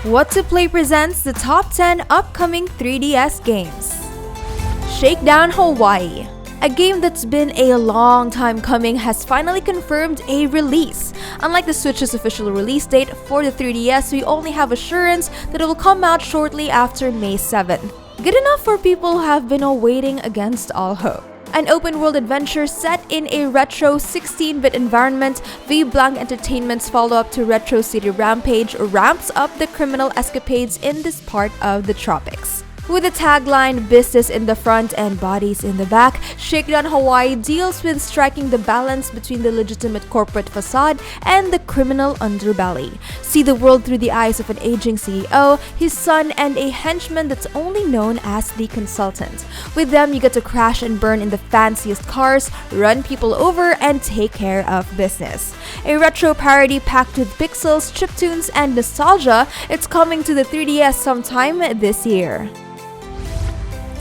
What to Play presents the top 10 upcoming 3DS games. Shakedown Hawaii. A game that's been a long time coming has finally confirmed a release. Unlike the Switch's official release date, for the 3DS we only have assurance that it will come out shortly after May 7th. Good enough for people who have been awaiting against all hope. An open-world adventure set in a retro 16-bit environment, V-Blank Entertainment's follow-up to Retro City Rampage ramps up the criminal escapades in this part of the tropics. With the tagline, "Business in the front and bodies in the back," Shakedown Hawaii deals with striking the balance between the legitimate corporate facade and the criminal underbelly. See the world through the eyes of an aging CEO, his son, and a henchman that's only known as the Consultant. With them, you get to crash and burn in the fanciest cars, run people over, and take care of business. A retro parody packed with pixels, chiptunes, and nostalgia, it's coming to the 3DS sometime this year.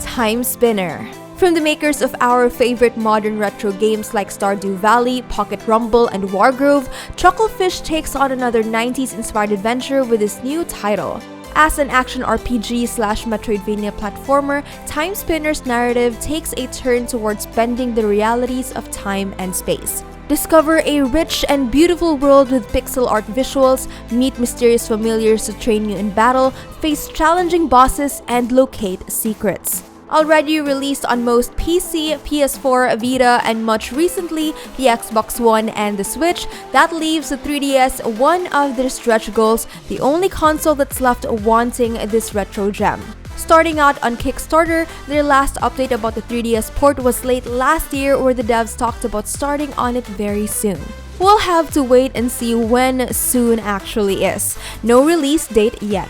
Timespinner. From the makers of our favorite modern retro games like Stardew Valley, Pocket Rumble, and Wargrove, Chucklefish takes on another 90s-inspired adventure with his new title. As an action RPG/Metroidvania platformer, Timespinner's narrative takes a turn towards bending the realities of time and space. Discover a rich and beautiful world with pixel art visuals, meet mysterious familiars to train you in battle, face challenging bosses, and locate secrets. Already released on most PC, PS4, Vita, and much recently the Xbox One and the Switch, that leaves the 3DS one of their stretch goals, the only console that's left wanting this retro gem. Starting out on Kickstarter, their last update about the 3DS port was late last year, where the devs talked about starting on it very soon. We'll have to wait and see when soon actually is. No release date yet.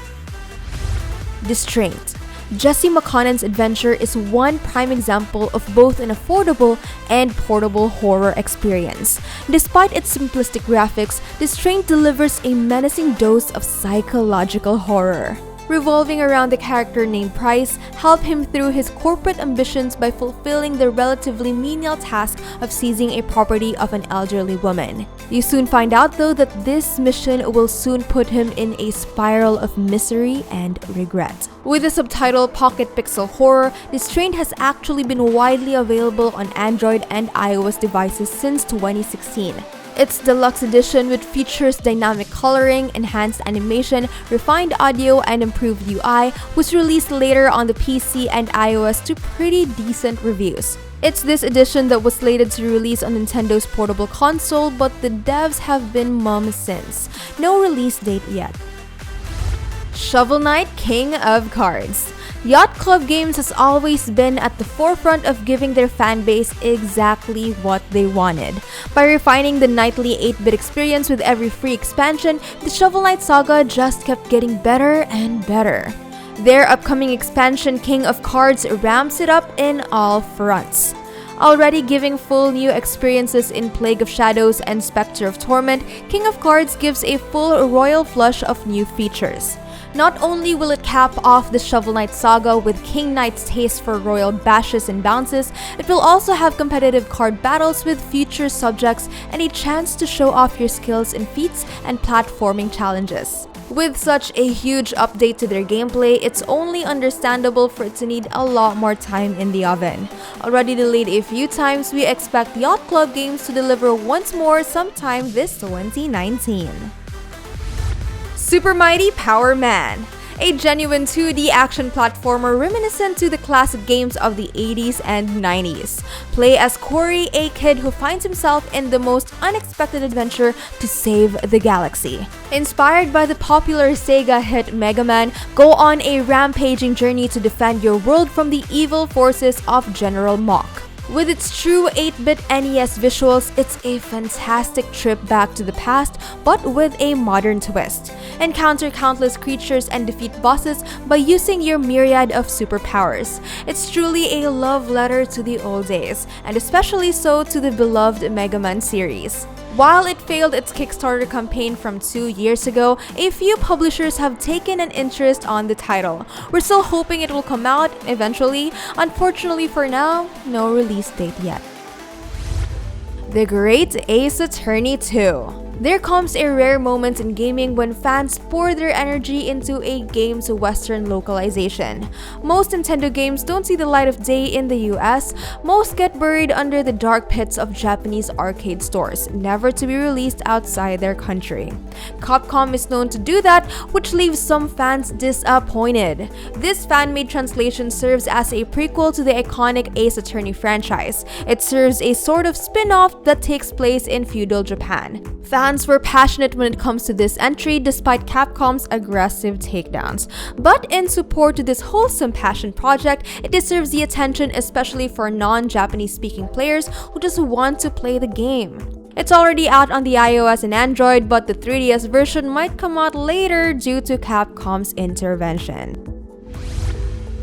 Distraint. Jesse McConnell's adventure is one prime example of both an affordable and portable horror experience. Despite its simplistic graphics, Distraint delivers a menacing dose of psychological horror. Revolving around the character named Price, help him through his corporate ambitions by fulfilling the relatively menial task of seizing a property of an elderly woman. You soon find out though that this mission will soon put him in a spiral of misery and regret. With the subtitle Pocket Pixel Horror, Distraint has actually been widely available on Android and iOS devices since 2016. Its deluxe edition, which features dynamic coloring, enhanced animation, refined audio, and improved UI, was released later on the PC and iOS to pretty decent reviews. It's this edition that was slated to release on Nintendo's portable console, but the devs have been mum since. No release date yet. Shovel Knight King of Cards. Yacht Club Games has always been at the forefront of giving their fanbase exactly what they wanted. By refining the nightly 8-bit experience with every free expansion, the Shovel Knight saga just kept getting better and better. Their upcoming expansion, King of Cards, ramps it up in all fronts. Already giving full new experiences in Plague of Shadows and Spectre of Torment, King of Cards gives a full royal flush of new features. Not only will it cap off the Shovel Knight saga with King Knight's taste for royal bashes and bounces, it will also have competitive card battles with future subjects and a chance to show off your skills in feats and platforming challenges. With such a huge update to their gameplay, it's only understandable for it to need a lot more time in the oven. Already delayed a few times, we expect Yacht Club Games to deliver once more sometime this 2019. Super Mighty Power Man. A genuine 2D action platformer reminiscent to the classic games of the 80s and 90s. Play as Corey, a kid who finds himself in the most unexpected adventure to save the galaxy. Inspired by the popular Sega hit Mega Man, go on a rampaging journey to defend your world from the evil forces of General Mach. With its true 8-bit NES visuals, it's a fantastic trip back to the past, but with a modern twist. Encounter countless creatures and defeat bosses by using your myriad of superpowers. It's truly a love letter to the old days, and especially so to the beloved Mega Man series. While it failed its Kickstarter campaign from 2 years ago, a few publishers have taken an interest on the title. We're still hoping it will come out eventually. Unfortunately for now, no release date yet. The Great Ace Attorney 2. There comes a rare moment in gaming when fans pour their energy into a game's Western localization. Most Nintendo games don't see the light of day in the US. Most get buried under the dark pits of Japanese arcade stores, never to be released outside their country. Capcom is known to do that, which leaves some fans disappointed. This fan-made translation serves as a prequel to the iconic Ace Attorney franchise. It serves a sort of spin-off that takes place in feudal Japan. Fans were passionate when it comes to this entry despite Capcom's aggressive takedowns. But in support to this wholesome passion project, it deserves the attention, especially for non-Japanese speaking players who just want to play the game. It's already out on the iOS and Android, but the 3DS version might come out later due to Capcom's intervention.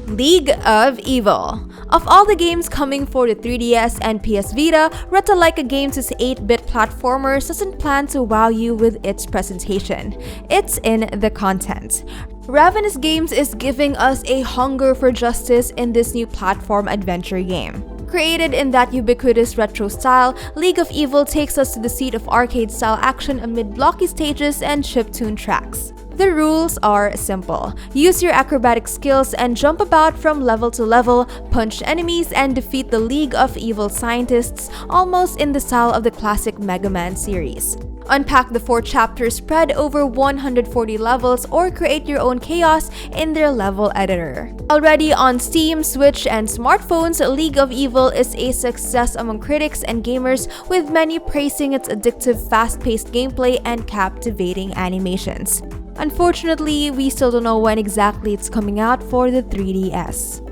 League of Evil. Of all the games coming for the 3DS and PS Vita, Whataplay Games' 8-bit platformer doesn't plan to wow you with its presentation. It's in the content. Ravenous Games is giving us a hunger for justice in this new platform adventure game. Created in that ubiquitous retro style, League of Evil takes us to the seat of arcade-style action amid blocky stages and chiptune tracks. The rules are simple. Use your acrobatic skills and jump about from level to level, punch enemies, and defeat the League of Evil scientists, almost in the style of the classic Mega Man series. Unpack the 4 chapters spread over 140 levels or create your own chaos in their level editor. Already on Steam, Switch, and smartphones, League of Evil is a success among critics and gamers, with many praising its addictive, fast-paced gameplay and captivating animations. Unfortunately, we still don't know when exactly it's coming out for the 3DS.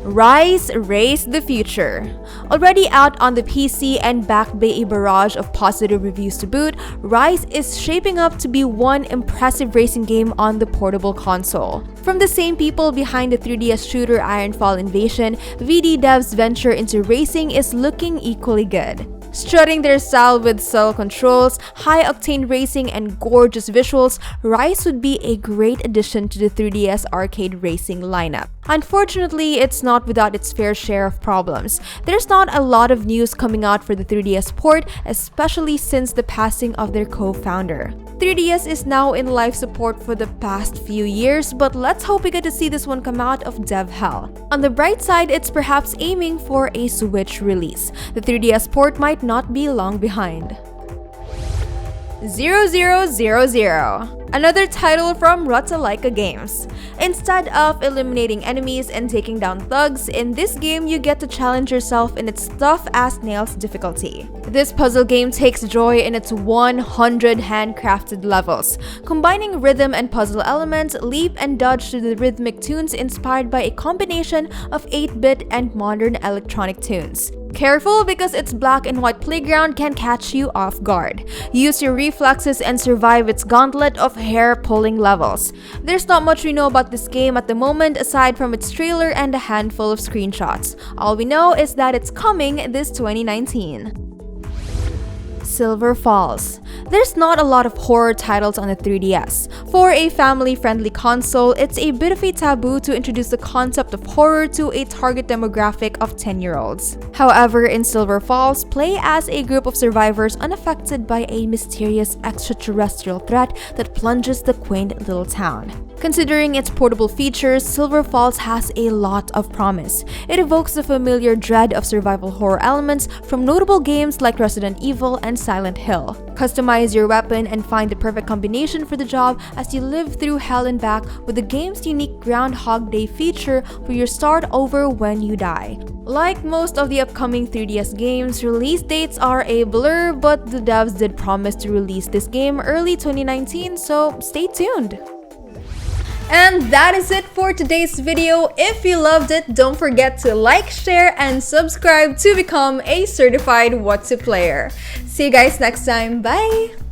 Rise Race the Future. Already out on the PC and backed by a barrage of positive reviews to boot, Rise is shaping up to be one impressive racing game on the portable console. From the same people behind the 3DS shooter Ironfall Invasion, VD Dev's venture into racing is looking equally good. Strutting their style with subtle controls, high-octane racing, and gorgeous visuals, Rise would be a great addition to the 3DS arcade racing lineup. Unfortunately, it's not without its fair share of problems. There's not a lot of news coming out for the 3DS port, especially since the passing of their co-founder. 3DS is now in life support for the past few years, but let's hope we get to see this one come out of dev hell. On the bright side, it's perhaps aiming for a Switch release. The 3DS port might not be long behind. 0000. Another title from Whataplay Games. Instead of eliminating enemies and taking down thugs, in this game you get to challenge yourself in its tough-as-nails difficulty. This puzzle game takes joy in its 100 handcrafted levels. Combining rhythm and puzzle elements, leap and dodge to the rhythmic tunes inspired by a combination of 8-bit and modern electronic tunes. Careful, because its black and white playground can catch you off guard. Use your reflexes and survive its gauntlet of hair-pulling levels. There's not much we know about this game at the moment aside from its trailer and a handful of screenshots. All we know is that it's coming this 2019. Silver Falls. There's not a lot of horror titles on the 3DS. For a family-friendly console, it's a bit of a taboo to introduce the concept of horror to a target demographic of 10-year-olds. However, in Silver Falls, play as a group of survivors unaffected by a mysterious extraterrestrial threat that plunges the quaint little town. Considering its portable features, Silver Falls has a lot of promise. It evokes the familiar dread of survival horror elements from notable games like Resident Evil and Silent Hill. Customize your weapon and find the perfect combination for the job as you live through hell and back with the game's unique Groundhog Day feature where you start over when you die. Like most of the upcoming 3DS games, release dates are a blur, but the devs did promise to release this game early 2019, so stay tuned! And that is it for today's video. If you loved it, don't forget to like, share, and subscribe to become a certified What's a Player. See you guys next time. Bye!